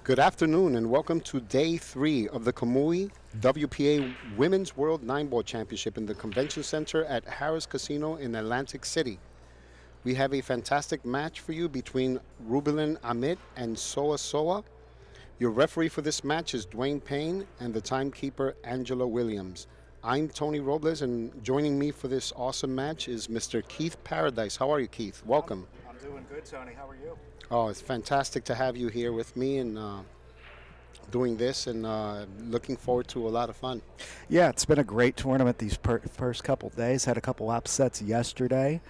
Good afternoon and welcome to day 3 of the Kamui WPA Women's World 9-Ball Championship in the Convention Center at Harrah's Casino in Atlantic City. We have a fantastic match for you between Rubilen Amit and Seoa. Your referee for this match is Dwayne Payne and the timekeeper Angela Williams. I'm Tony Robles, and joining me for this awesome match is Mr. Keith Paradise. How are you, Keith? Welcome. I'm doing good, Tony. How are you? Oh, it's fantastic to have you here with me and doing this, and looking forward to a lot of fun. Yeah, it's been a great tournament these first couple days. Had a couple upsets yesterday.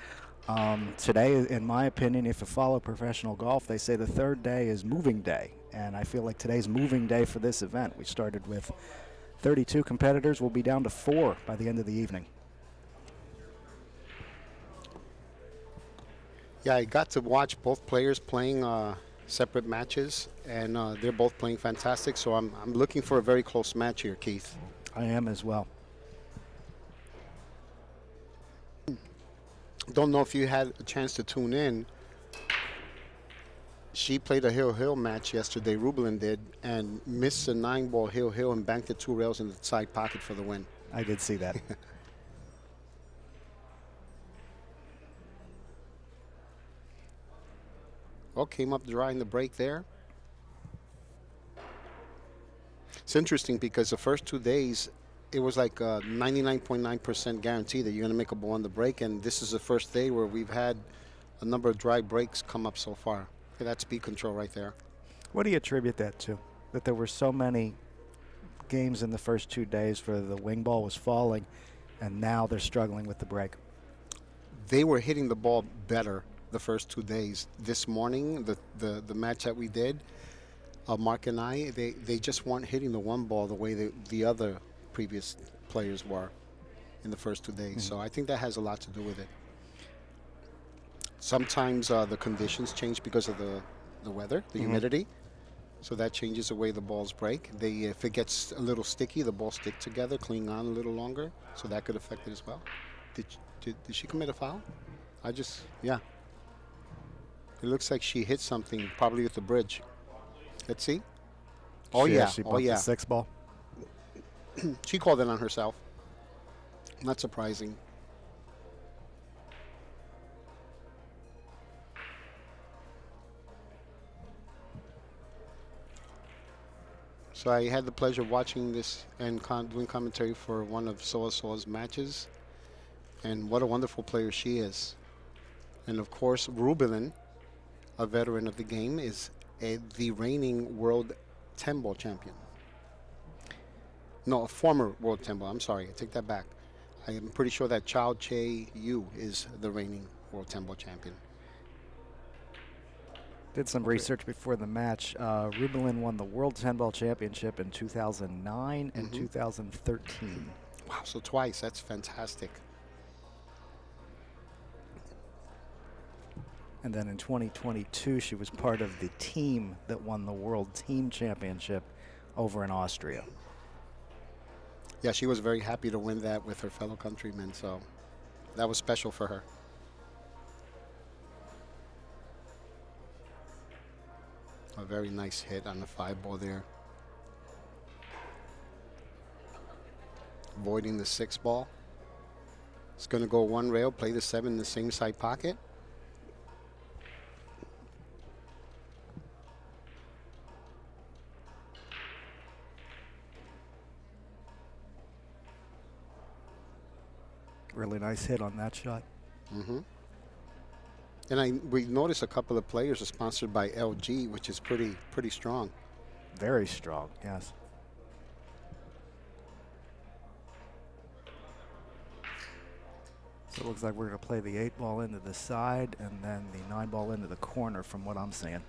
Today, in my opinion, if you follow professional golf, they say the third day is moving day. And I feel like today's moving day for this event. We started with 32 competitors. We'll be down to 4 by the end of the evening. Yeah, I got to watch both players playing separate matches, and they're both playing fantastic. So I'm looking for a very close match here, Keith. I am as well. Don't know if you had a chance to tune in. She played a hill match yesterday, Rubilen did, and missed a 9-ball hill and banked the 2 rails in the side pocket for the win. I did see that. Well, came up dry in the break there. It's interesting because the first 2 days, it was like a 99.9% guarantee that you're going to make a ball on the break, and this is the first day where we've had a number of dry breaks come up so far. Okay, that's speed control right there. What do you attribute that to? That there were so many games in the first 2 days where the wing ball was falling, and now they're struggling with the break? They were hitting the ball better the first 2 days. This morning, the match that we did, Mark and I, they just weren't hitting the one ball the way the other previous players were in the first 2 days. So I think that has a lot to do with it. Sometimes the conditions change because of the weather, the humidity. So that changes the way the balls break. If it gets a little sticky, the balls stick together, cling on a little longer. So that could affect it as well. Did she commit a foul? Yeah. It looks like she hit something, probably with the bridge. Let's see. Oh, yeah. She bumped the 6 ball. She called it on herself. Not surprising. So I had the pleasure of watching this and doing commentary for one of Seoa's matches. And what a wonderful player she is. And of course, Rubilen, a veteran of the game, is the reigning world 10-ball champion. No, a former world 10-ball. I'm sorry, I take that back. I am pretty sure that Chao Che-Yu is the reigning world 10-ball champion. Did some research before the match. Rubilen won the World 10-Ball Championship in 2009 and 2013. Wow, so twice. That's fantastic. And then in 2022, she was part of the team that won the World Team Championship over in Austria. Yeah, she was very happy to win that with her fellow countrymen, so that was special for her. A very nice hit on the 5-ball there. Avoiding the 6-ball. It's going to go 1 rail, play the 7 in the same side pocket. Really nice hit on that shot. And we noticed a couple of players are sponsored by LG, which is pretty strong. Very strong, yes. So it looks like we're going to play the 8-ball into the side and then the 9-ball into the corner from what I'm seeing.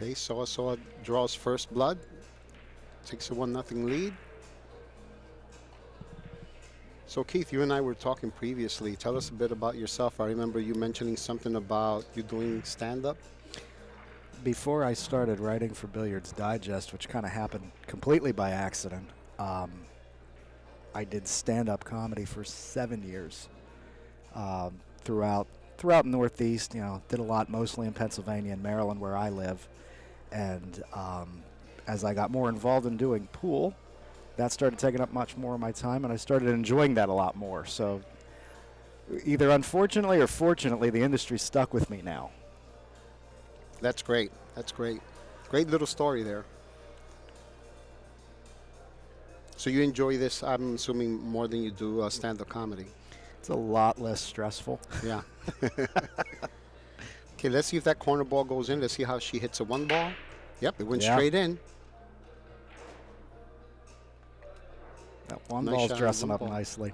Okay, Seoa draws first blood, takes a 1-0 lead. So Keith, you and I were talking previously. Tell us a bit about yourself. I remember you mentioning something about you doing stand-up. Before I started writing for Billiards Digest, which kind of happened completely by accident, I did stand-up comedy for 7 years throughout the Northeast. You know, did a lot mostly in Pennsylvania and Maryland, where I live. And as I got more involved in doing pool, that started taking up much more of my time, and I started enjoying that a lot more. So either unfortunately or fortunately, the industry stuck with me now. That's great. That's great. Great little story there. So you enjoy this, I'm assuming, more than you do stand-up comedy. It's a lot less stressful. Yeah. Okay, let's see if that corner ball goes in. Let's see how she hits a 1 ball. Yep, it went straight in. That one Nice ball's shot on dressing one up ball. nicely.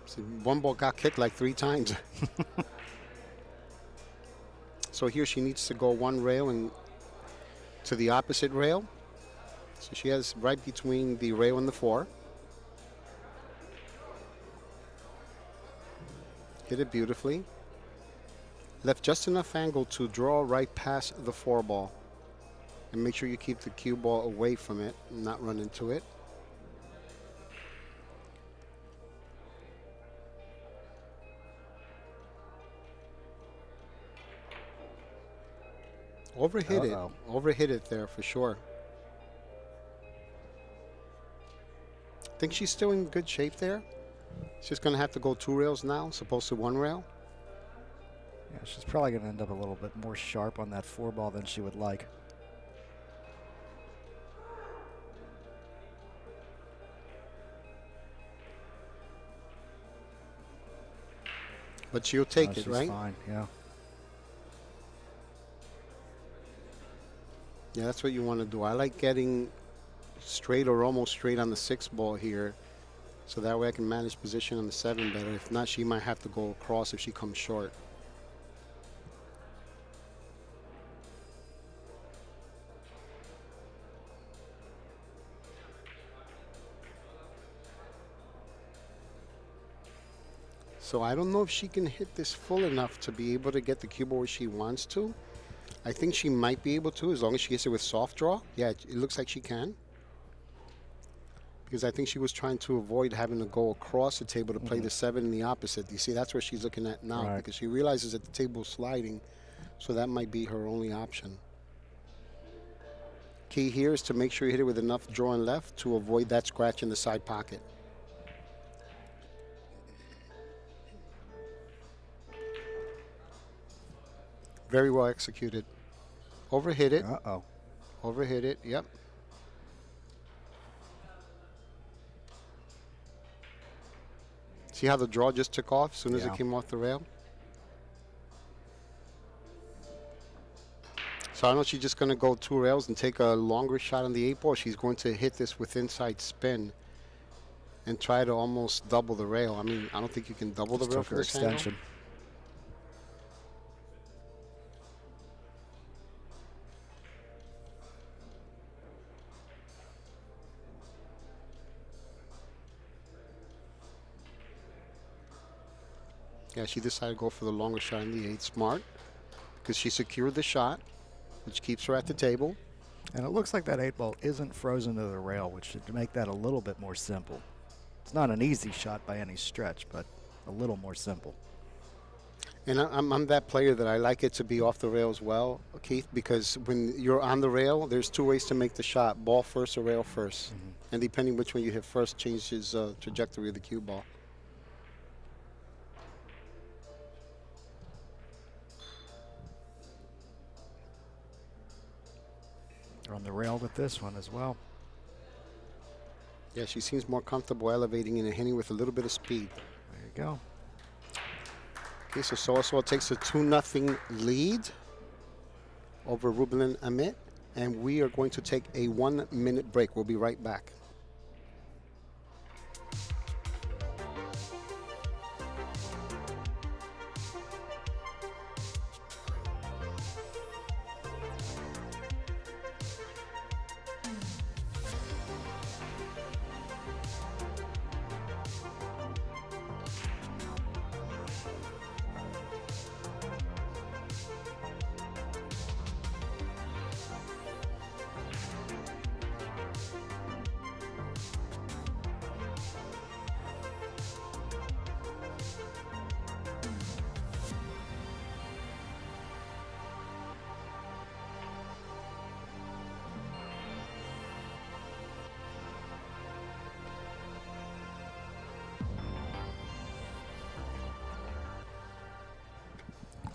See, 1 ball got kicked like 3 times. So here she needs to go 1 rail and to the opposite rail. So she has right between the rail and the 4. Hit it beautifully. Left just enough angle to draw right past the 4 ball. And make sure you keep the cue ball away from it and not run into it. Overhit it. Overhit it there for sure. I think she's still in good shape there. She's going to have to go 2 rails now, supposed to 1 rail. Yeah, she's probably going to end up a little bit more sharp on that 4 ball than she would like. But she'll take it, she's right? Fine, yeah. Yeah, that's what you want to do. I like getting straight or almost straight on the 6 ball here, so that way I can manage position on the 7 better. If not, she might have to go across if she comes short. So I don't know if she can hit this full enough to be able to get the cue ball where she wants to. I think she might be able to, as long as she hits it with soft draw. Yeah, it looks like she can. Because I think she was trying to avoid having to go across the table to play the 7 in the opposite. You see, that's what she's looking at now, because she realizes that the table's sliding, so that might be her only option. Key here is to make sure you hit it with enough drawing left to avoid that scratch in the side pocket. Very well executed. Overhit it. Uh-oh. Overhit it, yep. See how the draw just took off as soon as it came off the rail? So I don't know if she's just going to go 2 rails and take a longer shot on the 8 ball. She's going to hit this with inside spin and try to almost double the rail. I mean, I don't think you can double the rail for this extension. Yeah, she decided to go for the longer shot in the 8. Smart, because she secured the shot, which keeps her at the table. And it looks like that 8 ball isn't frozen to the rail, which should make that a little bit more simple. It's not an easy shot by any stretch, but a little more simple. And I'm that player that I like it to be off the rail as well, Keith, because when you're on the rail, there's 2 ways to make the shot, ball first or rail first. And depending which one you hit first changes trajectory of the cue ball. On the rail with this one as well. Yeah, she seems more comfortable elevating and hitting with a little bit of speed. There you go. Okay, so Seoa takes a 2-0 lead over Rubilen Amit, and we are going to take a 1-minute break. We'll be right back.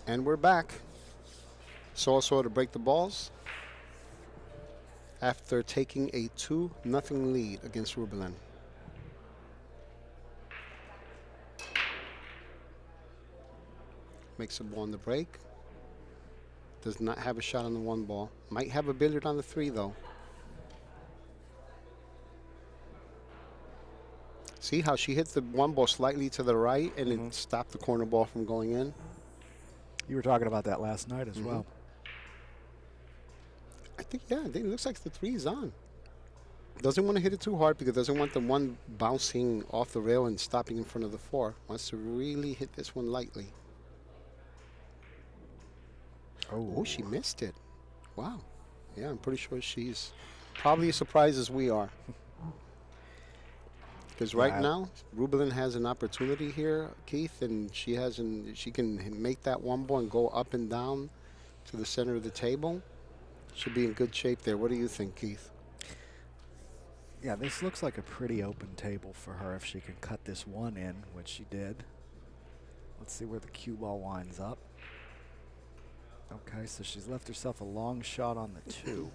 And we're back. Seoa to break the balls after taking a 2-0 lead against Rubilen. Makes a ball on the break. Does not have a shot on the 1 ball. Might have a billiard on the 3 though. See how she hit the 1 ball slightly to the right and it stopped the corner ball from going in? You were talking about that last night as well. I think, yeah, it looks like the 3 is on. Doesn't want to hit it too hard because doesn't want the 1 bouncing off the rail and stopping in front of the 4. Wants to really hit this one lightly. Oh, she missed it. Wow. Yeah, I'm pretty sure she's probably as surprised as we are. Because right now, Rubilen has an opportunity here, Keith, and she can make that 1 ball and go up and down to the center of the table. Should be in good shape there. What do you think, Keith? Yeah, this looks like a pretty open table for her if she can cut this 1 in, which she did. Let's see where the cue ball winds up. Okay, so she's left herself a long shot on the 2.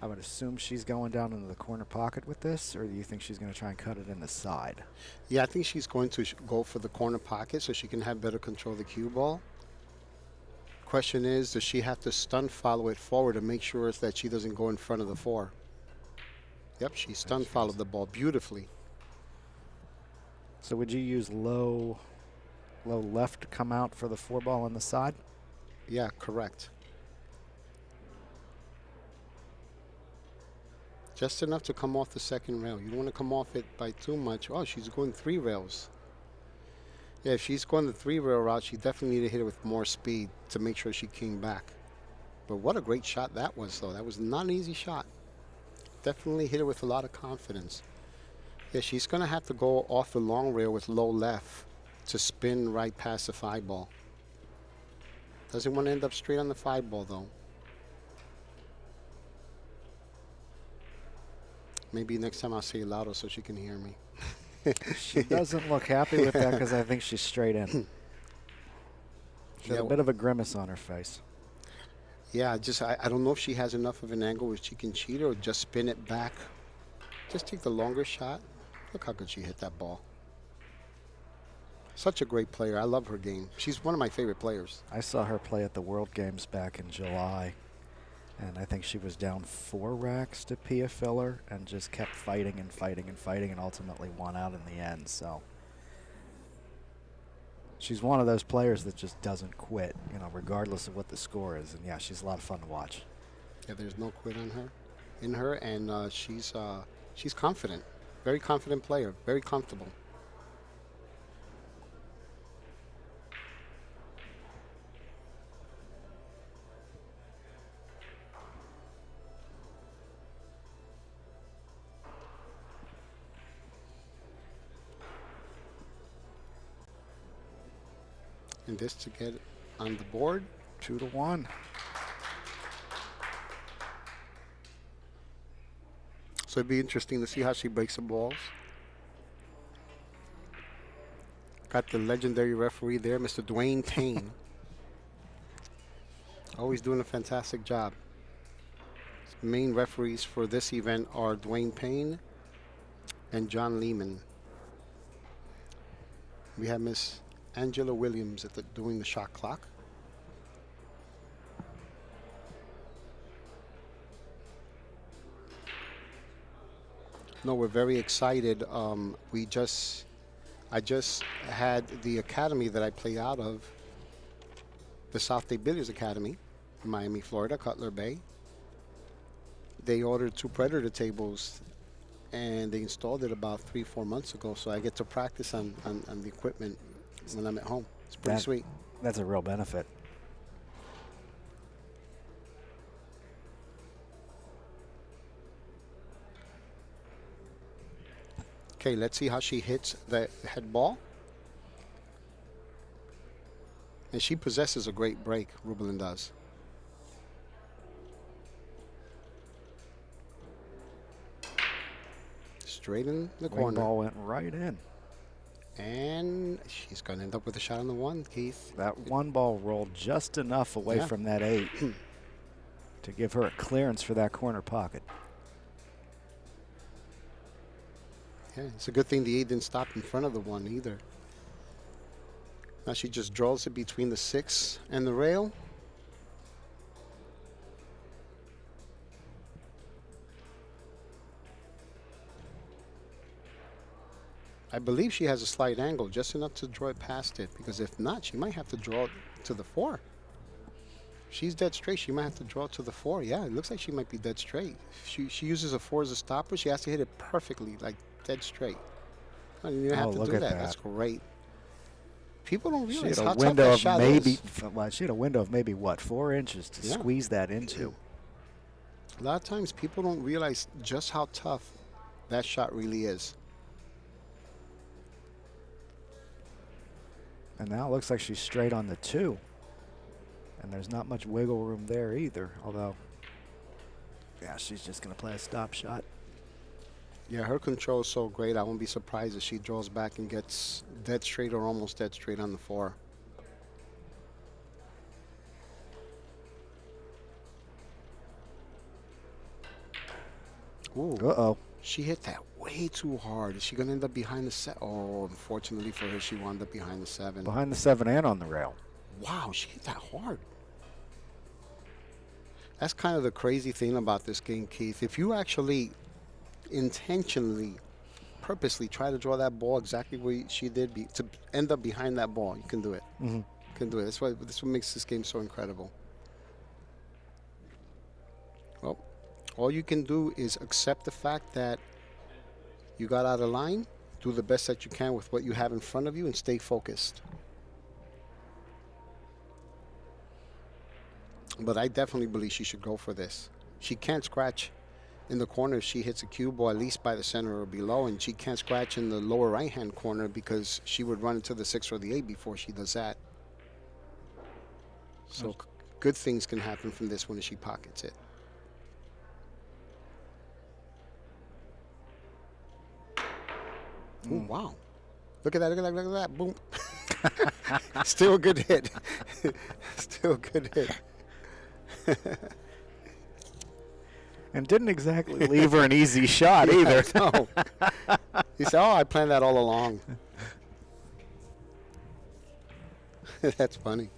I would assume she's going down into the corner pocket with this, or do you think she's going to try and cut it in the side? Yeah, I think she's going to go for the corner pocket so she can have better control of the cue ball. Question is, does she have to stun follow it forward to make sure that she doesn't go in front of the 4? Yep, she stun followed the ball beautifully. So would you use low left to come out for the 4 ball on the side? Yeah, correct. Just enough to come off the 2nd rail. You don't want to come off it by too much. Oh, she's going 3 rails. Yeah, if she's going the 3 rail route, she definitely need to hit it with more speed to make sure she came back. But what a great shot that was, though. That was not an easy shot. Definitely hit it with a lot of confidence. Yeah, she's going to have to go off the long rail with low left to spin right past the 5 ball. Doesn't want to end up straight on the 5 ball, though. Maybe next time I'll say it louder so she can hear me. She doesn't look happy with that because I think she's straight in. She has a bit of a grimace on her face. Yeah, I don't know if she has enough of an angle where she can cheat or just spin it back. Just take the longer shot. Look how good she hit that ball. Such a great player. I love her game. She's one of my favorite players. I saw her play at the World Games back in July, and I think she was down 4 racks to Pia Filler and just kept fighting and fighting and fighting and ultimately won out in the end. So she's one of those players that just doesn't quit, you know, regardless of what the score is. And yeah, she's a lot of fun to watch. Yeah, there's no quit on her, and she's confident. Very confident player. Very comfortable. And this to get on the board. 2-1. So it'd be interesting to see how she breaks the balls. Got the legendary referee there, Mr. Dwayne Payne. Always doing a fantastic job. Main referees for this event are Dwayne Payne and John Lehman. We have Miss Angela Williams doing the shot clock. No, we're very excited. I just had the academy that I play out of, the South Day Billiards Academy in Miami, Florida, Cutler Bay. They ordered 2 Predator tables and they installed it about 3-4 months ago. So I get to practice on the equipment when I'm at home. It's pretty sweet. That's a real benefit. Okay, let's see how she hits the head ball. And she possesses a great break, Rubilen does. Straight in the corner. Ball went right in. And she's going to end up with a shot on the 1, Keith. That 1 ball rolled just enough away from that 8 to give her a clearance for that corner pocket. Yeah, it's a good thing the 8 didn't stop in front of the 1 either. Now she just draws it between the 6 and the rail. I believe she has a slight angle, just enough to draw it past it, because if not, she might have to draw it to the 4. If she's dead straight, she might have to draw it to the 4. Yeah, it looks like she might be dead straight. She uses a 4 as a stopper. She has to hit it perfectly, like dead straight. I didn't even have to do that. That's great. People don't realize how tough that shot is. Well, she had a window of maybe, what, 4 inches to squeeze that into. A lot of times people don't realize just how tough that shot really is. And now it looks like she's straight on the 2. And there's not much wiggle room there either, although, yeah, she's just going to play a stop shot. Yeah, her control is so great, I won't be surprised if she draws back and gets dead straight or almost dead straight on the 4. Ooh. Uh-oh. She hit that way too hard. Is she going to end up behind the 7? Oh, unfortunately for her, she wound up behind the 7. Behind the 7 and on the rail. Wow, she hit that hard. That's kind of the crazy thing about this game, Keith. If you actually intentionally, purposely try to draw that ball exactly where she did to end up behind that ball, you can do it. You can do it. That's what makes this game so incredible. Well, all you can do is accept the fact that you got out of line, do the best that you can with what you have in front of you, and stay focused. But I definitely believe she should go for this. She can't scratch in the corner if she hits a cue ball, at least by the center or below, and she can't scratch in the lower right-hand corner because she would run into the 6 or the 8 before she does that. So good things can happen from this when she pockets it. Ooh, wow. Look at that, look at that, look at that. Boom. Still a good hit. Still a good hit. And didn't exactly leave her an easy shot either. No. He said, oh, I planned that all along. That's funny.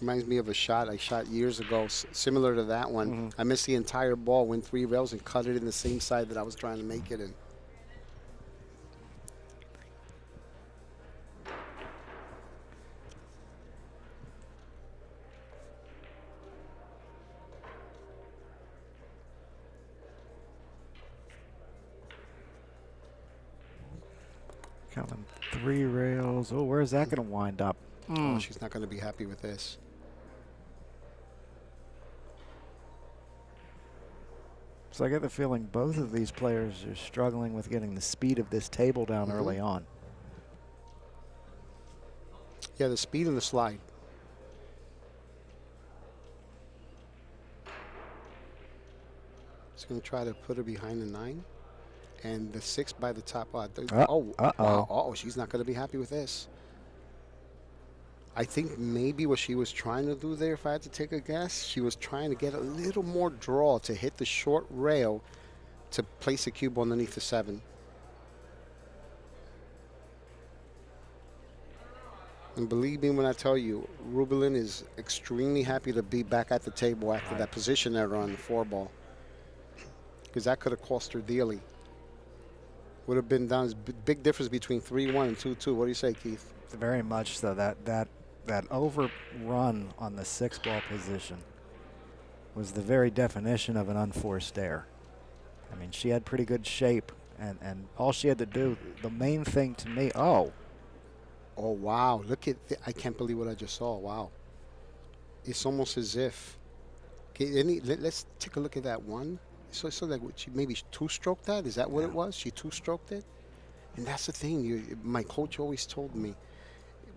Reminds me of a shot I shot years ago, similar to that one. I missed the entire ball, went 3 rails, and cut it in the same side that I was trying to make it in. Counting 3 rails. Oh, where's that going to wind up? Oh, she's not going to be happy with this. So I get the feeling both of these players are struggling with getting the speed of this table down early on. Yeah, the speed and the slide. He's going to try to put her behind the 9. And the 6 by the top. Oh, she's not going to be happy with this. I think maybe what she was trying to do there, if I had to take a guess, she was trying to get a little more draw to hit the short rail to place a cube underneath the 7. And believe me when I tell you, Rubilen is extremely happy to be back at the table after that position error on the 4 ball. Because that could have cost her dearly. Would have been down. Big difference between 3-1 and 2-2. What do you say, Keith? Very much so. That overrun on the 6 ball position was the very definition of an unforced error. I mean, she had pretty good shape, and all she had to do, the main thing to me, oh, wow. Look at I can't believe what I just saw. Wow. It's almost as if. Okay, let's take a look at that one. So like she maybe 2-stroked that? Is that what it was? She 2-stroked it? And that's the thing. My coach always told me,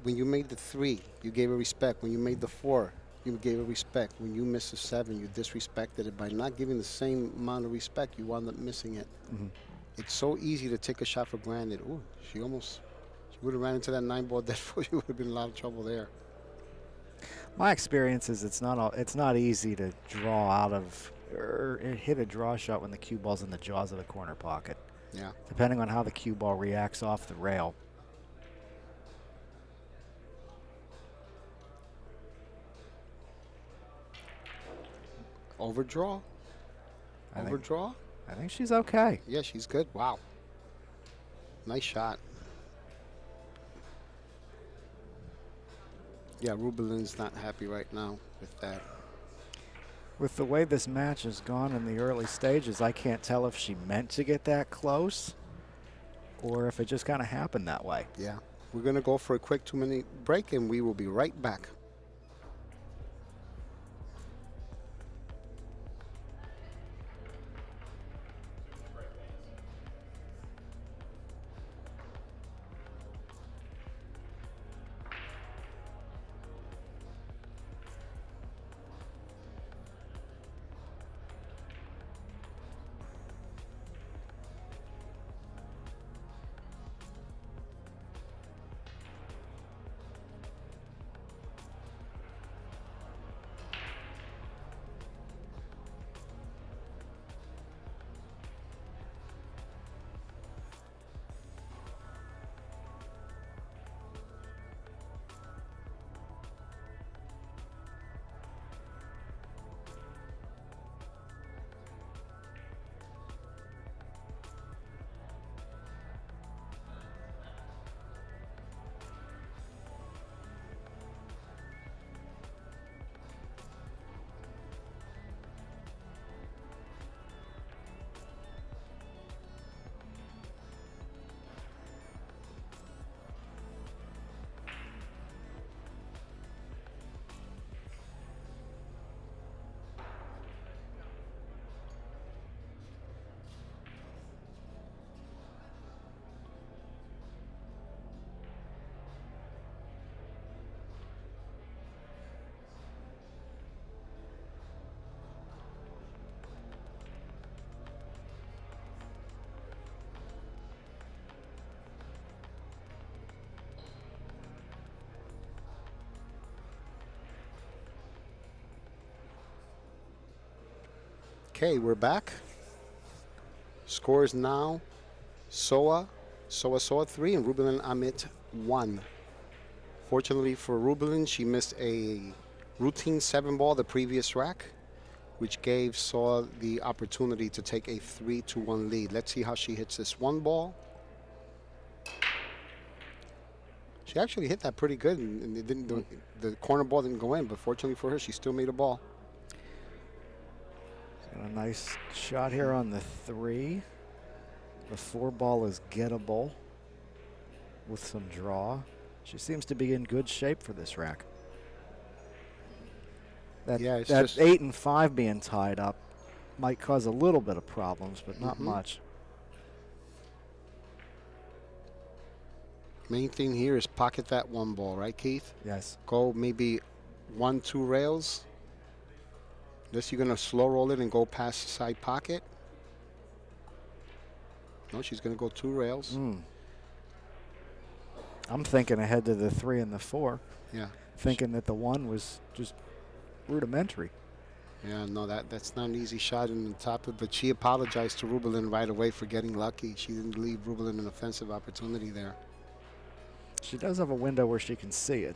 when you made the 3, you gave her respect. When you made the 4, you gave her respect. When you missed the 7, you disrespected it. By not giving the same amount of respect, you wound up missing it. It's so easy to take a shot for granted. Ooh, she almost She would have ran into that 9-ball dead foot. She would have been in a lot of trouble there. My experience is it's not easy to draw out of or hit a draw shot when the cue ball's in the jaws of the corner pocket. Yeah. Depending on how the cue ball reacts off the rail. Overdraw? Overdraw? I think she's okay. Yeah, she's good. Wow. Nice shot. Yeah, Rubilen's not happy right now with that. With the way this match has gone in the early stages, I can't tell if she meant to get that close or if it just kind of happened that way. Yeah. We're going to go for a quick 2-minute break, and we will be right back. Okay, we're back. Scores now: Seoa 3, and Rubilen Amit 1. Fortunately for Rubilen, she missed a routine 7-ball the previous rack, which gave Seoa the opportunity to take a 3-1 lead. Let's see how she hits this 1 ball. She actually hit that pretty good, and it didn't the corner ball didn't go in, but fortunately for her, she still made a ball. Got a nice shot here on the 3. The 4 ball is gettable with some draw. She seems to be in good shape for this rack. That, Yeah, it's that just 8 and 5 being tied up might cause a little bit of problems, but not much. Main thing here is pocket that 1 ball, right, Keith? Yes. Go maybe 1-2 rails. This you're going to slow roll it and go past the side pocket. No, she's going to go 2 rails. I'm thinking ahead to the 3 and the 4. Yeah. Thinking that the 1 was just rudimentary. Yeah, no, that's not an easy shot in the top of, but she apologized to Rubilen right away for getting lucky. She didn't leave Rubilen an offensive opportunity there. She does have a window where she can see it.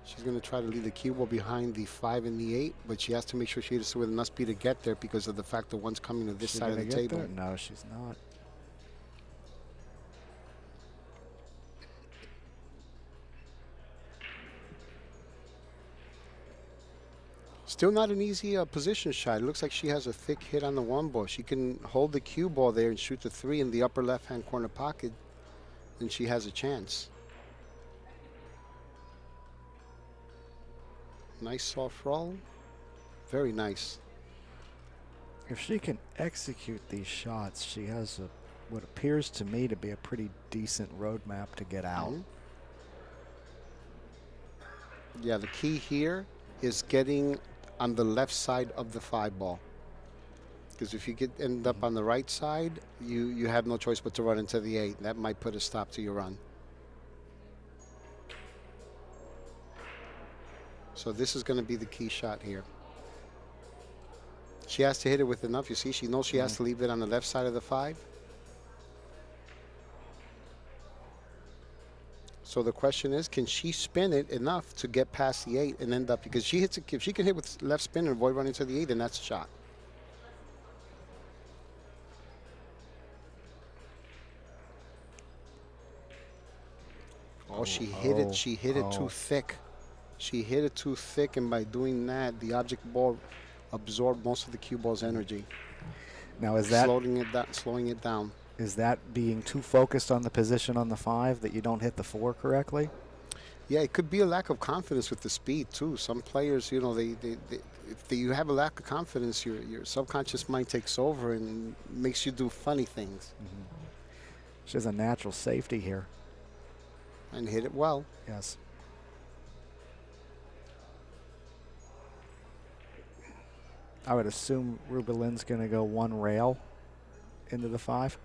She's going to try to leave the cue ball behind the 5 and the 8, but she has to make sure she hits it with enough speed to get there because of the fact that 1's coming to this side of the table. There? No, she's not. Still not an easy position shot. It looks like she has a thick hit on the 1 ball. She can hold the cue ball there and shoot the 3 in the upper left-hand corner pocket, and she has a chance. Nice soft roll. Very nice. If she can execute these shots, she has what appears to me to be a pretty decent roadmap to get out. Yeah, the key here is getting on the left side of the 5 ball. Because if you end up on the right side, you have no choice but to run into the 8. That might put a stop to your run. So this is going to be the key shot here. She has to hit it with enough. You see, she knows she has to leave it on the left side of the 5. So the question is, can she spin it enough to get past the 8 and end up, because she hits it, if she can hit with left spin and avoid running to the 8, then that's a shot. Oh, she hit it. She hit it too thick. She hit it too thick, and by doing that, the object ball absorbed most of the cue ball's energy. Now, is that slowing it down? Is that being too focused on the position on the 5 that you don't hit the 4 correctly? Yeah, it could be a lack of confidence with the speed too. Some players, you know, if you have a lack of confidence, your subconscious mind takes over and makes you do funny things. She has a natural safety here. And hit it well. Yes. I would assume Rubilen's going to go 1 rail into the 5.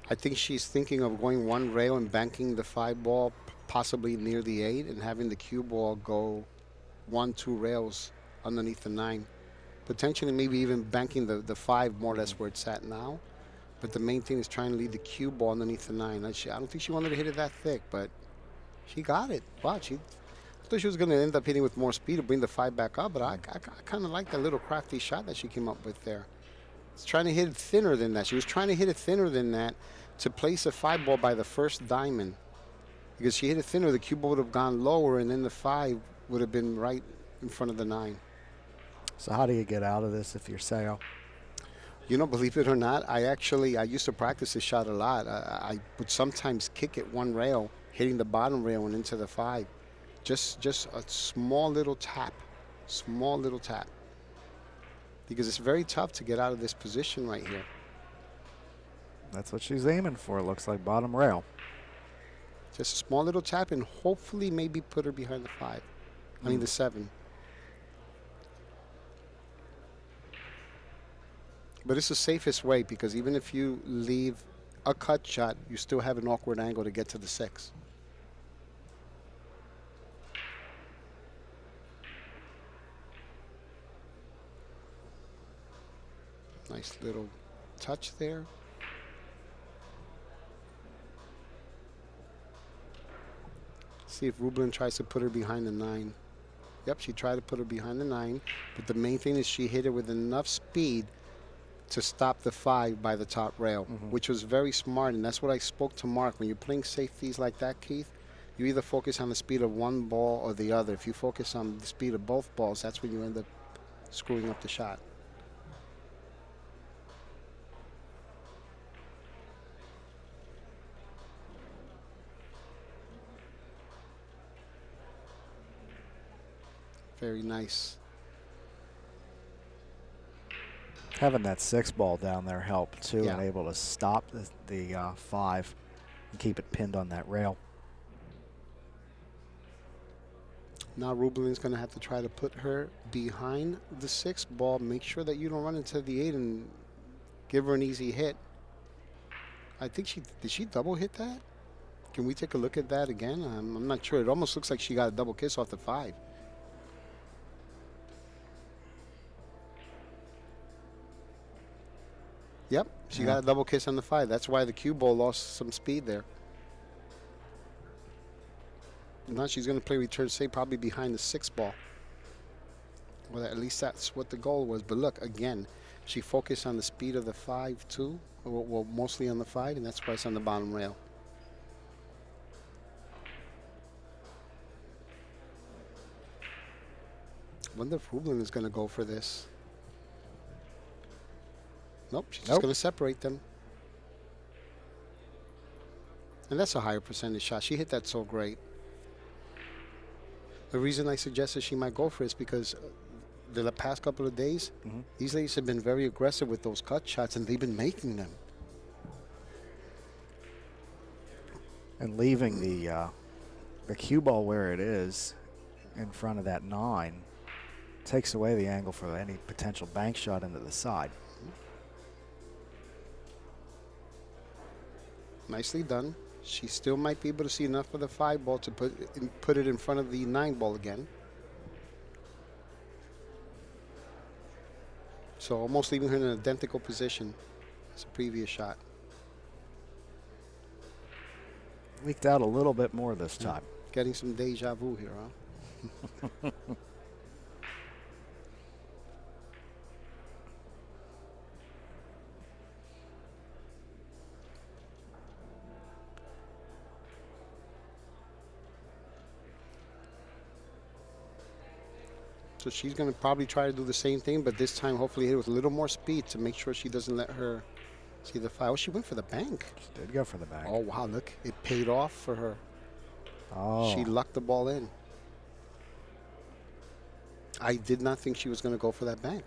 I think she's thinking of going 1 rail and banking the 5 ball possibly near the 8 and having the cue ball go 1, 2 rails underneath the 9. Potentially maybe even banking the 5 more or less where it's at now. But the main thing is trying to lead the cue ball underneath the 9. I don't think she wanted to hit it that thick, but she got it. Wow, I thought she was going to end up hitting with more speed to bring the 5 back up, but I kind of like that little crafty shot that she came up with there. It's trying to hit it thinner than that. She was trying to hit it thinner than that to place a 5 ball by the first diamond. Because she hit it thinner, the cue ball would have gone lower, and then the 5 would have been right in front of the 9. So how do you get out of this if you're Seoa? You know, believe it or not, I used to practice this shot a lot. I would sometimes kick it 1 rail, hitting the bottom rail and into the 5. Just a small little tap. Because it's very tough to get out of this position right here. That's what she's aiming for. It looks like bottom rail. Just a small little tap and hopefully maybe put her behind the 5. I mean the 7. But it's the safest way, because even if you leave a cut shot, you still have an awkward angle to get to the 6. Nice little touch there. See if Rubilen tries to put her behind the 9. Yep, she tried to put her behind the 9, but the main thing is she hit it with enough speed to stop the 5 by the top rail, which was very smart, and that's what I spoke to Mark. When you're playing safeties like that, Keith, you either focus on the speed of one ball or the other. If you focus on the speed of both balls, that's when you end up screwing up the shot. Very nice. Having that 6 ball down there helped too, Yeah. and able to stop the 5 and keep it pinned on that rail. Now Rubilen's going to have to try to put her behind the 6 ball. Make sure that you don't run into the 8 and give her an easy hit. I think did she double hit that? Can we take a look at that again? I'm not sure. It almost looks like she got a double kiss off the 5. Yep, she got a double kiss on the 5. That's why the cue ball lost some speed there. Now she's going to play return save probably behind the 6 ball. Well, at least that's what the goal was. But look, again, she focused on the speed of the 5 too. Well, mostly on the 5, and that's why it's on the bottom rail. Wonder if Rubilen is going to go for this. Nope, she's just going to separate them. And that's a higher percentage shot. She hit that so great. The reason I suggested she might go for it is because the past couple of days, these ladies have been very aggressive with those cut shots, and they've been making them. And leaving the the cue ball where it is in front of that 9 takes away the angle for any potential bank shot into the side. Nicely done. She still might be able to see enough of the 5 ball to put it in front of the 9 ball again. So almost leaving her in an identical position as the previous shot. Leaked out a little bit more this time. Getting some deja vu here, huh? So she's going to probably try to do the same thing, but this time hopefully hit it with a little more speed to make sure she doesn't let her see the 5. Oh, she went for the bank. She did go for the bank. Oh, wow, look. It paid off for her. Oh. She lucked the ball in. I did not think she was going to go for that bank.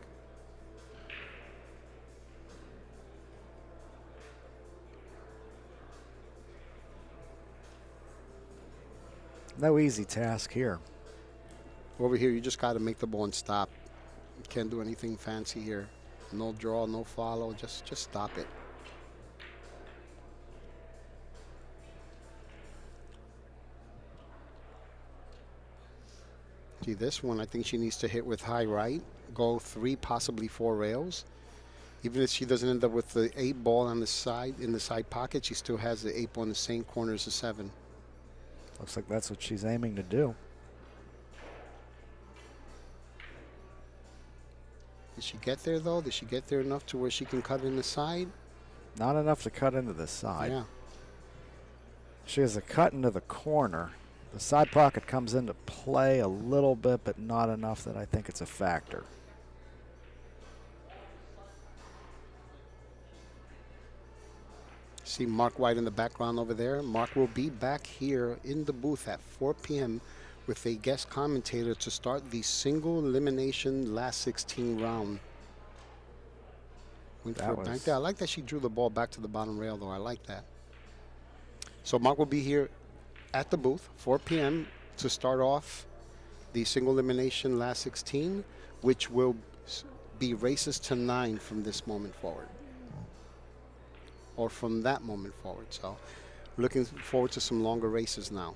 No easy task here. Over here, you just got to make the ball and stop. You can't do anything fancy here. No draw, no follow. Just stop it. See, this one, I think she needs to hit with high right, go 3, possibly 4 rails. Even if she doesn't end up with the 8 ball on the side, in the side pocket, she still has the 8 ball in the same corner as the 7. Looks like that's what she's aiming to do. Did she get there, though? Did she get there enough to where she can cut in the side? Not enough to cut into the side. Yeah. She has a cut into the corner. The side pocket comes into play a little bit, but not enough that I think it's a factor. See Mark White in the background over there. Mark will be back here in the booth at 4 p.m. with a guest commentator to start the single elimination last 16 round. Went for a bank there. I like that she drew the ball back to the bottom rail, though. I like that. So Mark will be here at the booth, 4 p.m. to start off the single elimination last 16, which will be races to 9 from this moment forward. Or from that moment forward. So looking forward to some longer races now.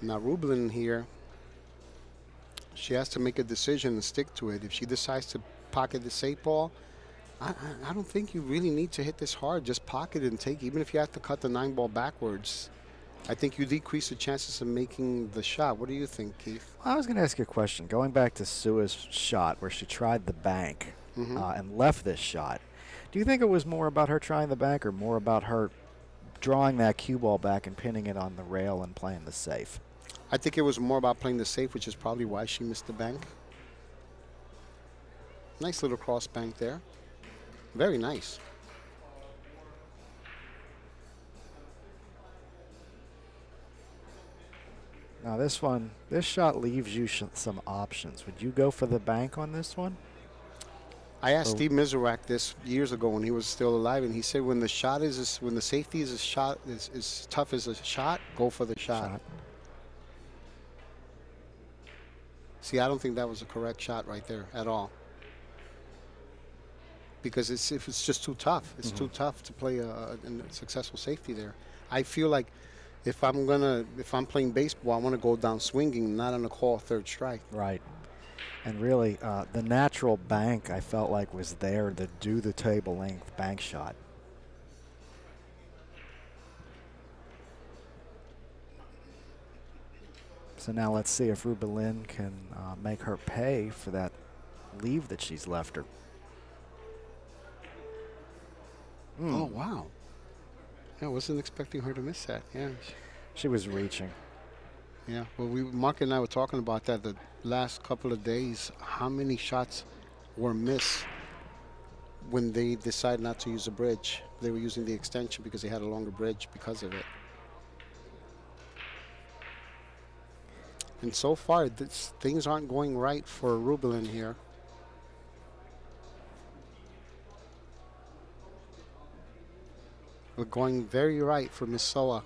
Now Rubilen here, she has to make a decision and stick to it. If she decides to pocket the 8 ball, I don't think you really need to hit this hard. Just pocket it and take, even if you have to cut the 9 ball backwards. I think you decrease the chances of making the shot. What do you think, Keith? I was going to ask you a question. Going back to Seoa's shot where she tried the bank and left this shot, do you think it was more about her trying the bank or more about her drawing that cue ball back and pinning it on the rail and playing the safe? I think it was more about playing the safe, which is probably why she missed the bank. Nice little cross bank there. Very nice. Now this shot leaves you some options. Would you go for the bank on this one? I asked Steve Miserak this years ago when he was still alive, and he said when the safety is as tough as a shot, go for the shot. See, I don't think that was a correct shot right there at all. Because if it's just too tough. It's too tough to play a successful safety there. I feel like if I'm playing baseball, I want to go down swinging, not on a call 3rd strike. Right. And really, the natural bank I felt like was there to do the table length bank shot. So now let's see if Rubilen can make her pay for that leave that she's left her. Oh, wow. I wasn't expecting her to miss that. Yeah. She was reaching. Yeah. Well, Mark and I were talking about that the last couple of days. How many shots were missed when they decided not to use a bridge? They were using the extension because they had a longer bridge because of it. And so far, things aren't going right for Rubilen here. but going very right for Miss Seoa.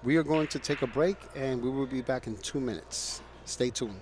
We are going to take a break, and we will be back in 2 minutes. Stay tuned.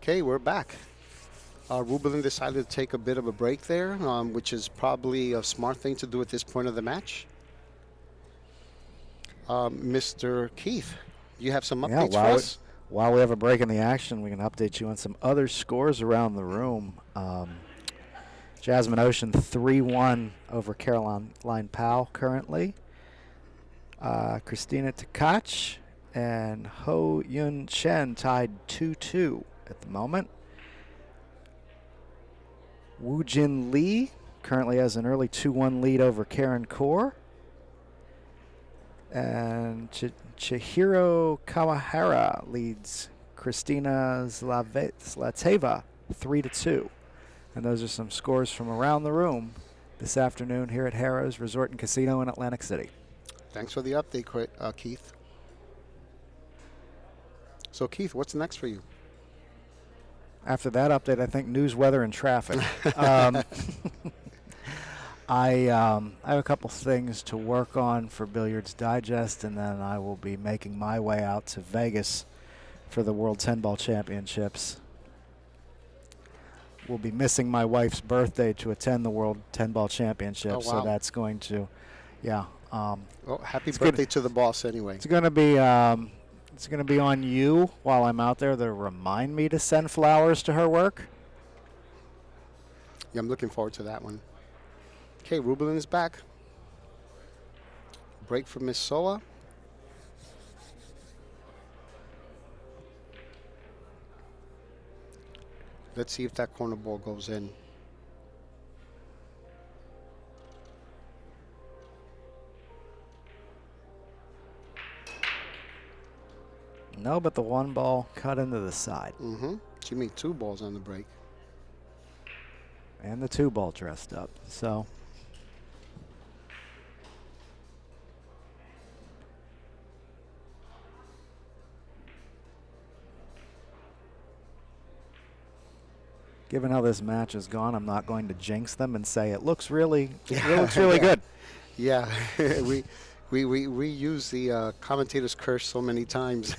Okay, we're back. Rubilen decided to take a bit of a break there, which is probably a smart thing to do at this point of the match. Mr. Keith, you have some updates for us? While we have a break in the action, we can update you on some other scores around the room. Jasmine Ocean 3-1 over Caroline Powell currently. Christina Tkach and Ho Yun Chen tied 2-2 at the moment. Woo Jin Lee currently has an early 2-1 lead over Karen Kaur. And Chihiro Kawahara leads Kristina Zlateva 3-2. And those are some scores from around the room this afternoon here at Harrah's Resort and Casino in Atlantic City. Thanks for the update, Keith. So, Keith, what's next for you? After that update, I think news, weather, and traffic. I have a couple things to work on for Billiards Digest, and then I will be making my way out to Vegas for the World 10-Ball Championships. We'll be missing my wife's birthday to attend the World 10-Ball Championships, so that's going to, well, happy birthday to the boss anyway. It's going to be on you while I'm out there to remind me to send flowers to her work. Yeah, I'm looking forward to that one. Okay, Rubilen is back. Break for Miss Seoa. Let's see if that corner ball goes in. No, but the one ball cut into the side. Mm-hmm. She made 2 balls on the break. And the 2 ball dressed up. So given how this match has gone, I'm not going to jinx them and say it looks really good. Yeah, we use the commentator's curse so many times.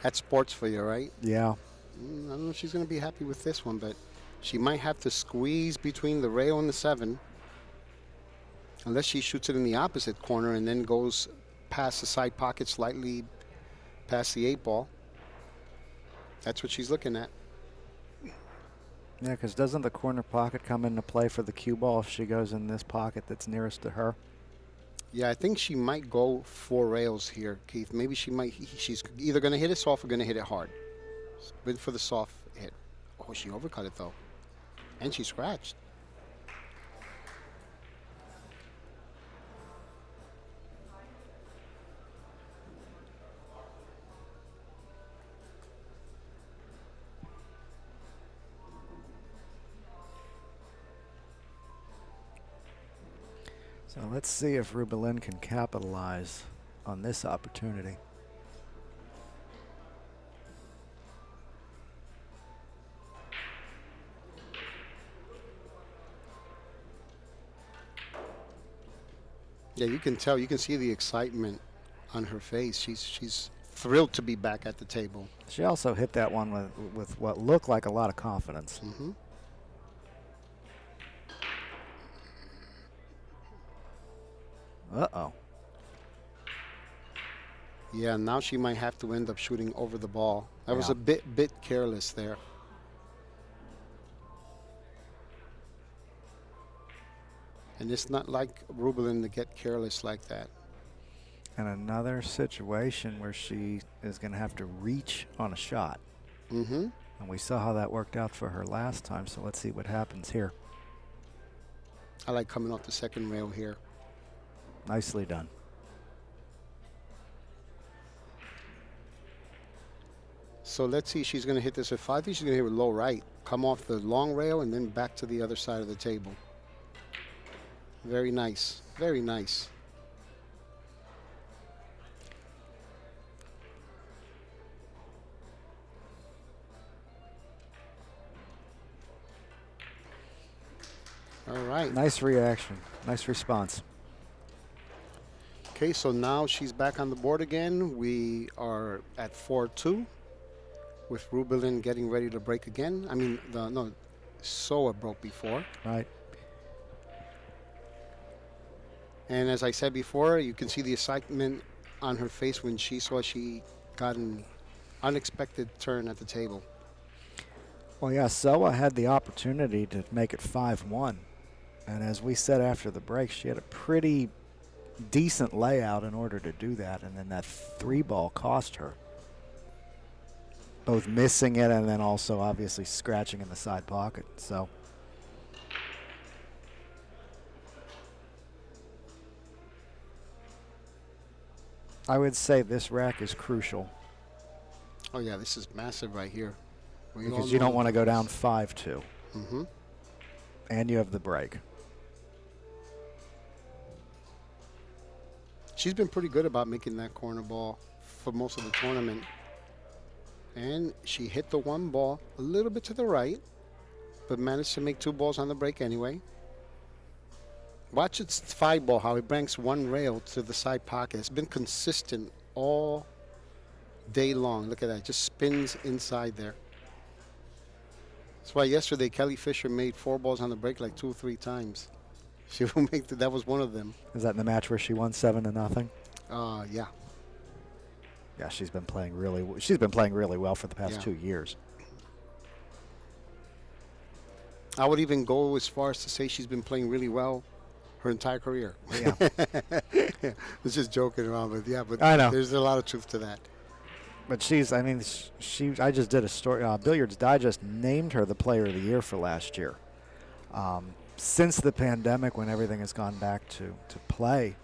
That's sports for you, right? Yeah. I don't know if she's going to be happy with this one, but she might have to squeeze between the rail and the 7, unless she shoots it in the opposite corner and then goes past the side pocket slightly past the 8 ball. That's what she's looking at. Yeah, because doesn't the corner pocket come into play for the cue ball if she goes in this pocket that's nearest to her? Yeah, I think she might go 4 rails here, Keith. Maybe she's either going to hit it soft or going to hit it hard. Went for the soft hit. Oh, she overcut it, though. And she scratched. So let's see if Rubilen can capitalize on this opportunity. Yeah, you can tell. You can see the excitement on her face. She's thrilled to be back at the table. She also hit that one with what looked like a lot of confidence. Mm-hmm. Uh-oh. Yeah, now she might have to end up shooting over the ball. That was Yeah. a bit careless there. And it's not like Rubilen to get careless like that. And another situation where she is going to have to reach on a shot. Mm-hmm. And we saw how that worked out for her last time, so let's see what happens here. I like coming off the second rail here. Nicely done. So let's see, she's going to hit this at 5. I think she's going to hit with low right. Come off the long rail and then back to the other side of the table. Very nice. Very nice. All right. Nice reaction. Nice response. Okay, so now she's back on the board again. We are at 4-2 with Rubilen getting ready to break again. I mean, no, Seoa broke before. Right. And as I said before, you can see the excitement on her face when she saw she got an unexpected turn at the table. Well, yeah, Seoa had the opportunity to make it 5-1. And as we said after the break, she had a pretty decent layout in order to do that. And then that 3 ball cost her. Both missing it and then also obviously scratching in the side pocket. So I would say this rack is crucial. Oh, yeah, this is massive right here. Because you don't want to go down 5-2. Mm-hmm. And you have the break. She's been pretty good about making that corner ball for most of the tournament. And she hit the 1 ball a little bit to the right, but managed to make 2 balls on the break anyway. Watch its 5 ball, how it banks 1 rail to the side pocket. It's been consistent all day long. Look at that, just spins inside there. That's why yesterday Kelly Fisher made 4 balls on the break like 2 or 3 times. She will make that was one of them. Is that in the match where she won 7-0? Yeah. Yeah, she's been playing really well for the past 2 years. I would even go as far as to say she's been playing really well her entire career. Yeah. I was just joking around, but yeah, but I know. There's a lot of truth to that. But I just did a story. Billiards Digest named her the Player of the Year for last year. Since the pandemic, when everything has gone back to play,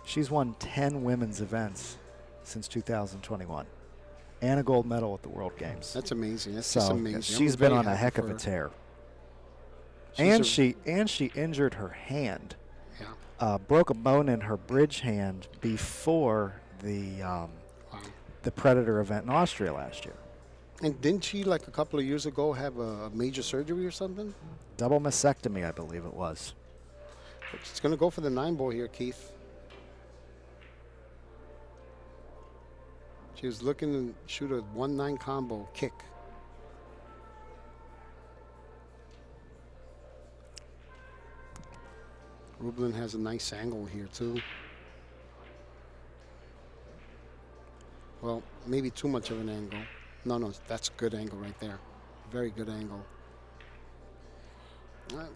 she's won 10 women's events since 2021 and a gold medal at the World Games. That's amazing. That's so just amazing. She's been on a heck of a tear. And she injured her hand. Yeah. Broke a bone in her bridge hand before the Predator event in Austria last year. And didn't she, like a couple of years ago, have a major surgery or something? Double mastectomy, I believe it was. She's going to go for the 9 ball here, Keith. She was looking to shoot a 1-9 combo kick. Rubilen has a nice angle here too. Well, maybe too much of an angle. No, that's a good angle right there. Very good angle.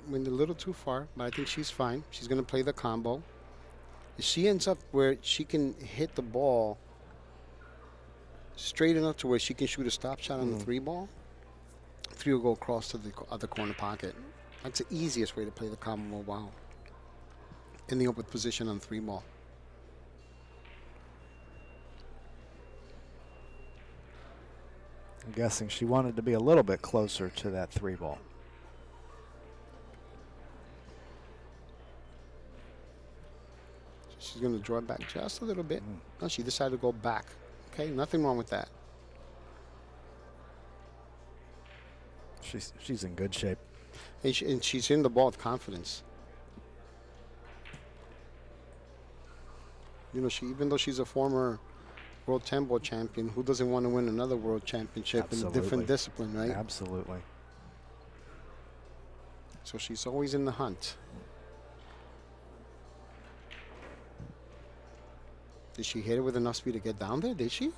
Went a little too far, but I think she's fine. She's going to play the combo. If she ends up where she can hit the ball straight enough to where she can shoot a stop shot on the 3-ball, 3 will go across to the other corner pocket. That's the easiest way to play the combo while in the open position on 3-ball. I'm guessing she wanted to be a little bit closer to that 3-ball. She's going to draw it back just a little bit. No, she decided to go back. Okay, nothing wrong with that. She's in good shape. And she's in the ball with confidence. You know, even though she's a former World 10-ball champion, who doesn't want to win another World Championship in a different discipline, right? Absolutely. So she's always in the hunt. Did she hit it with enough speed to get down there? Did she?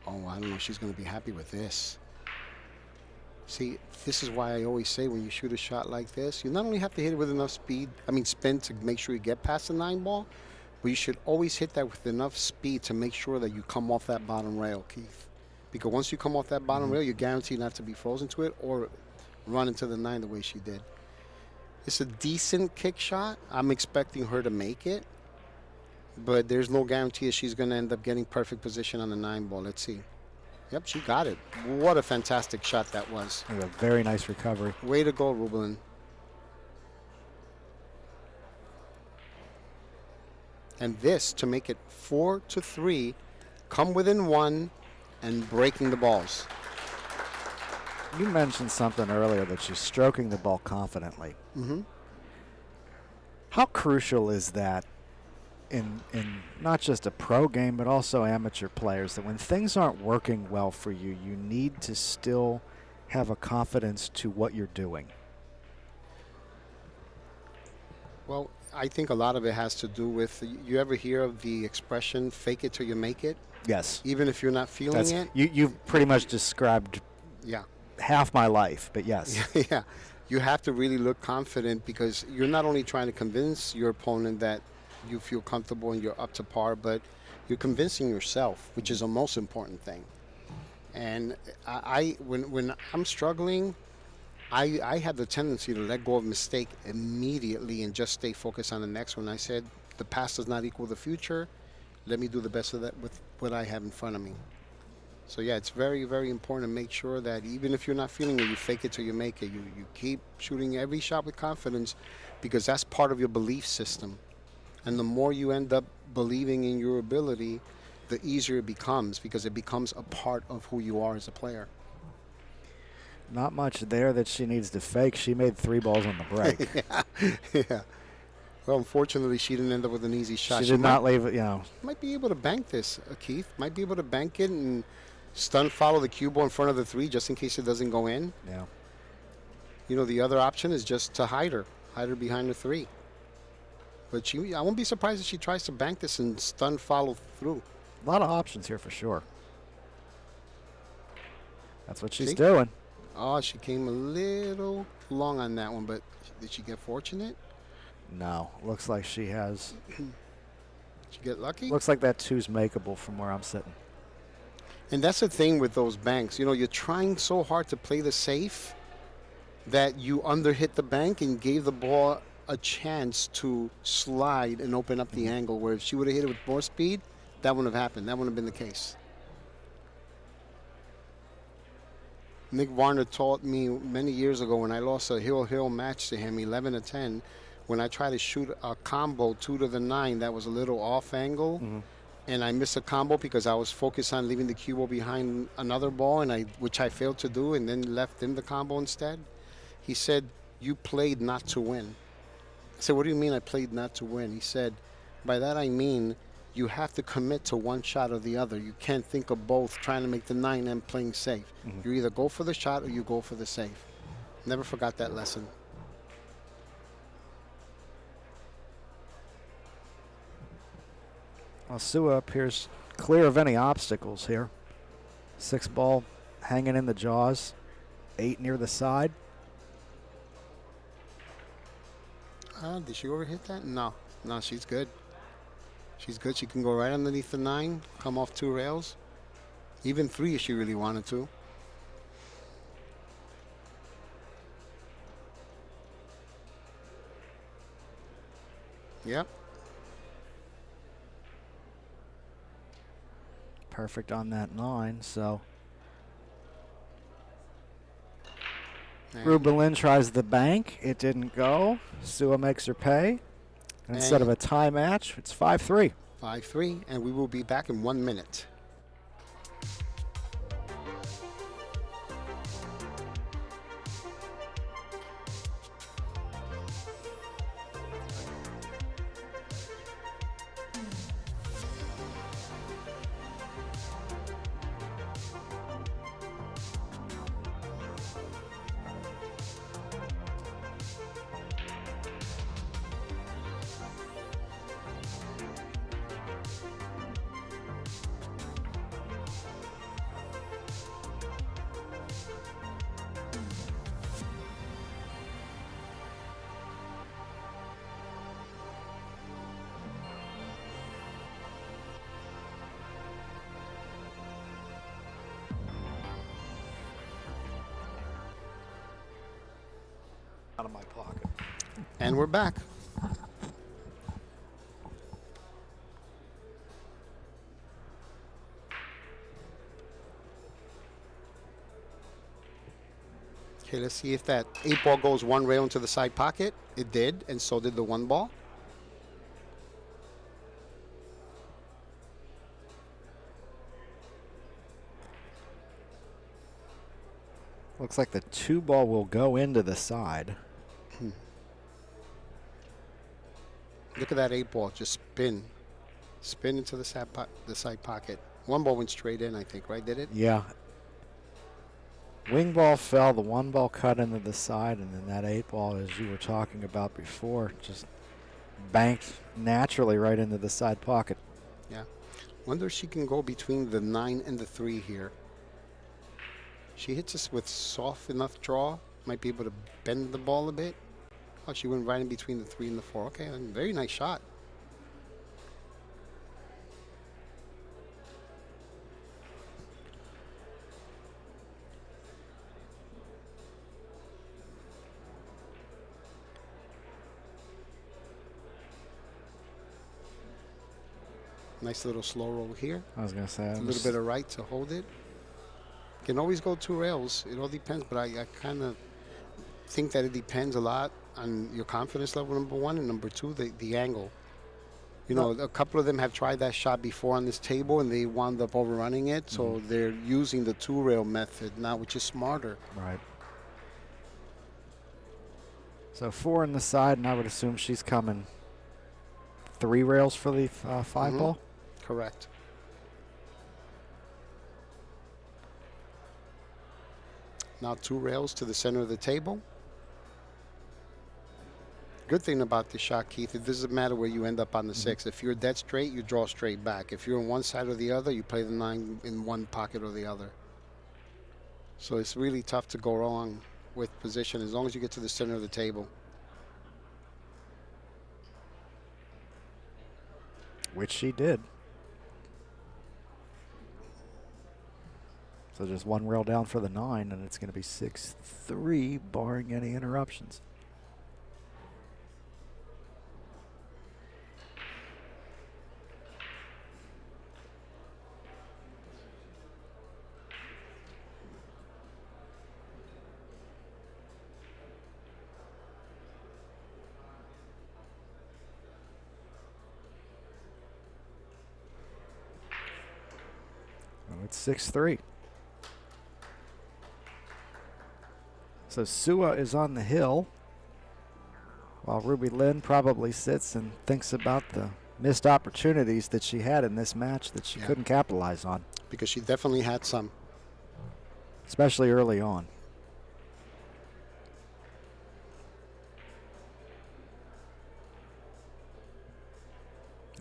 Oh, I don't know. She's going to be happy with this. See, this is why I always say when you shoot a shot like this, you not only have to hit it with enough spin to make sure you get past the 9-ball, but you should always hit that with enough speed to make sure that you come off that bottom rail, Keith. Because once you come off that bottom rail, you're guaranteed not to be frozen to it or run into the 9 the way she did. It's a decent kick shot. I'm expecting her to make it. But there's no guarantee that she's going to end up getting perfect position on the 9-ball. Let's see. Yep, she got it. What a fantastic shot that was. A very nice recovery. Way to go, Rubilen. And this to make it 4-3, come within 1, and breaking the balls. You mentioned something earlier that she's stroking the ball confidently. How crucial is that in not just a pro game, but also amateur players, that when things aren't working well for you, you need to still have a confidence to what you're doing? Well, I think a lot of it has to do with, you ever hear of the expression, fake it till you make it? Yes. Even if you're not feeling it? You've pretty much described half my life, but yes. Yeah. You have to really look confident because you're not only trying to convince your opponent that you feel comfortable and you're up to par, but you're convincing yourself, which is the most important thing. And when I'm struggling, I have the tendency to let go of mistake immediately and just stay focused on the next one. I said, the past does not equal the future. Let me do the best of that with what I have in front of me. So yeah, it's very, very important to make sure that even if you're not feeling it, you fake it till you make it. You keep shooting every shot with confidence because that's part of your belief system. And the more you end up believing in your ability, the easier it becomes because it becomes a part of who you are as a player. Not much there that she needs to fake. She made 3 balls on the break. Yeah. Well, unfortunately, she didn't end up with an easy shot. She did not leave it, Might be able to bank this, Keith. Might be able to bank it and stun follow the cue ball in front of the 3 just in case it doesn't go in. Yeah. You know, the other option is just to hide her behind the 3. But I won't be surprised if she tries to bank this and stun follow through. A lot of options here for sure. That's what she's doing. Oh, she came a little long on that one, but did she get fortunate? No. Looks like she has. Did she get lucky? Looks like that 2's makeable from where I'm sitting. And that's the thing with those banks. You know, you're trying so hard to play the safe that you underhit the bank and gave the ball a chance to slide and open up the angle, where if she would have hit it with more speed, that wouldn't have happened. That wouldn't have been the case. Nick Varner taught me many years ago when I lost a hill match to him, 11-10, when I tried to shoot a combo 2 to the 9 that was a little off angle, and I missed a combo because I was focused on leaving the cue ball behind another ball, which I failed to do, and then left him the combo instead. He said, "You played not to win." I said, "What do you mean I played not to win?" He said, "By that I mean you have to commit to one shot or the other. You can't think of both trying to make the 9 and playing safe. You either go for the shot or you go for the safe. Never forgot that lesson. Well, Seoa appears clear of any obstacles here. 6 ball hanging in the jaws, 8 near the side. Did she overhit that? No. No, she's good. She's good. She can go right underneath the 9, come off 2 rails. Even 3 if she really wanted to. Yep. Perfect on that 9, so. Rubilen tries the bank. It didn't go. Seoa makes her pay. And instead of a tie match, it's 5-3. 5-3, and we will be back in 1 minute. Out of my pocket. And we're back. Okay, let's see if that 8 ball goes 1 rail into the side pocket. It did, and so did the 1 ball. Looks like the 2 ball will go into the side. Look at that 8 ball just spin. Spin into the side pocket. 1 ball went straight in, I think, right? Did it? Yeah. Wing ball fell, the 1 ball cut into the side, and then that 8 ball, as you were talking about before, just banked naturally right into the side pocket. Yeah. Wonder if she can go between the 9 and the 3 here. She hits us with soft enough draw. Might be able to bend the ball a bit. Oh, she went right in between the 3 and the 4. Okay, very nice shot. Nice little slow roll here. I was going to say. A little bit of right to hold it. Can always go 2 rails. It all depends, but I kind of think that it depends a lot on your confidence level, number 1, and number 2, the angle. You know, a couple of them have tried that shot before on this table, and they wound up overrunning it, so they're using the 2 rail method now, which is smarter. Right. So 4 in the side, and I would assume she's coming 3 rails for the 5 ball? Correct. Now 2 rails to the center of the table. Good thing about this shot, Keith, it doesn't matter where you end up on the 6. If you're dead straight, you draw straight back. If you're on one side or the other, you play the 9 in one pocket or the other. So it's really tough to go wrong with position as long as you get to the center of the table. Which she did. So just 1 rail down for the 9, and it's going to be 6-3, barring any interruptions. It's 6-3. So Seoa is on the hill, while Rubilen probably sits and thinks about the missed opportunities that she had in this match that she couldn't capitalize on. Because she definitely had some. Especially early on.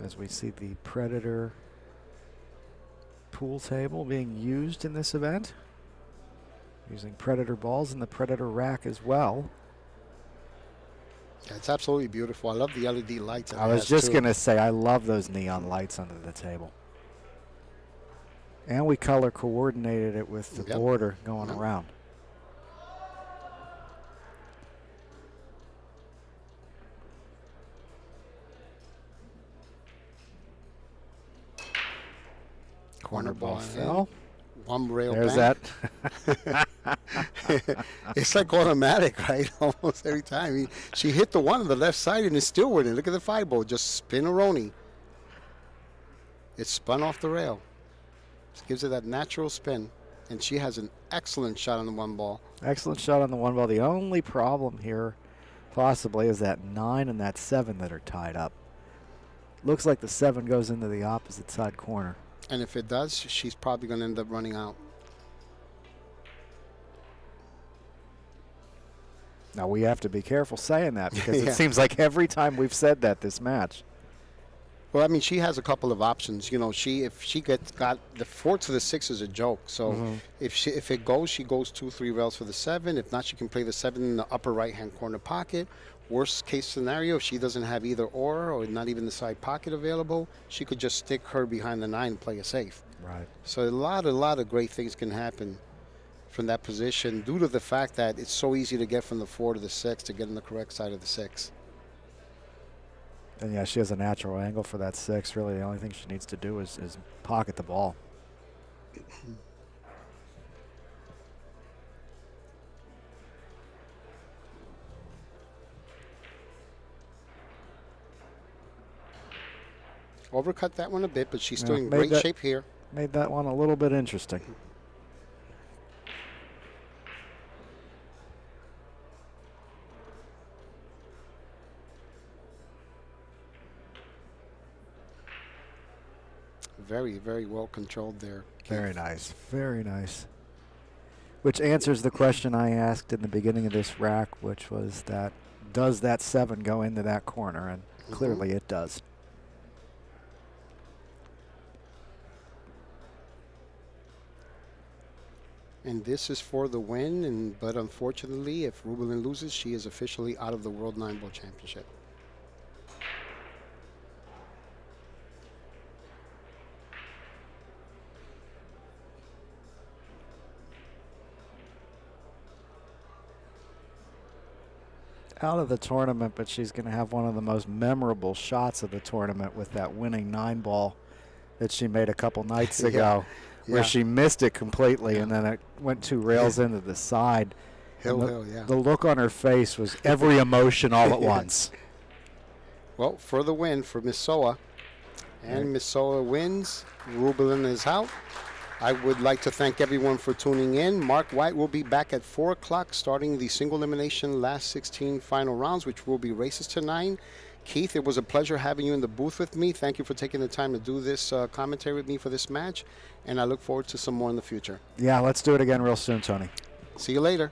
As we see the Predator pool table being used in this event. Using Predator balls in the Predator rack as well. Yeah, it's absolutely beautiful. I love the LED lights. I was just going to say, I love those neon lights under the table. And we color coordinated it with the border going around. Corner ball fell. One rail There's bank. that. It's like automatic, right? Almost every time. She hit the one on the left side and it's still winning. Look at the 5-ball. Just spin-a-roni. It spun off the rail. Just gives it that natural spin. And she has an excellent shot on the 1 ball. Excellent shot on the 1 ball. The only problem here possibly is that 9 and that 7 that are tied up. Looks like the 7 goes into the opposite side corner. And if it does, she's probably going to end up running out. Now, we have to be careful saying that because it seems like every time we've said that this match. Well, I mean, she has a couple of options. You know, if she got the 4 to the 6 is a joke. So if it goes, she goes 2-3 rails for the 7. If not, she can play the 7 in the upper right-hand corner pocket. Worst case scenario, if she doesn't have either or not even the side pocket available, she could just stick her behind the 9 and play it safe. Right. So a lot of great things can happen from that position due to the fact that it's so easy to get from the 4 to the 6 to get on the correct side of the 6. And yeah, she has a natural angle for that 6. Really, the only thing she needs to do is pocket the ball. Overcut that one a bit, but she's still in great shape here. Made that one a little bit interesting. Very, very well controlled there. Very nice. Very nice. Which answers the question I asked in the beginning of this rack, which was that, does that 7 go into that corner? And clearly it does. And this is for the win, but unfortunately, if Rubilen loses, she is officially out of the World 9-Ball Championship. Out of the tournament, but she's going to have one of the most memorable shots of the tournament with that winning 9-ball that she made a couple nights ago. Where she missed it completely, and then it went 2 rails into the side. The look on her face was every emotion all at once. Well, for the win for Miss Seoa. And Miss Seoa wins. Rubilen is out. I would like to thank everyone for tuning in. Mark White will be back at 4 o'clock starting the single elimination last 16 final rounds, which will be races to 9. Keith, it was a pleasure having you in the booth with me. Thank you for taking the time to do this commentary with me for this match, and I look forward to some more in the future. Yeah, let's do it again real soon, Tony. See you later.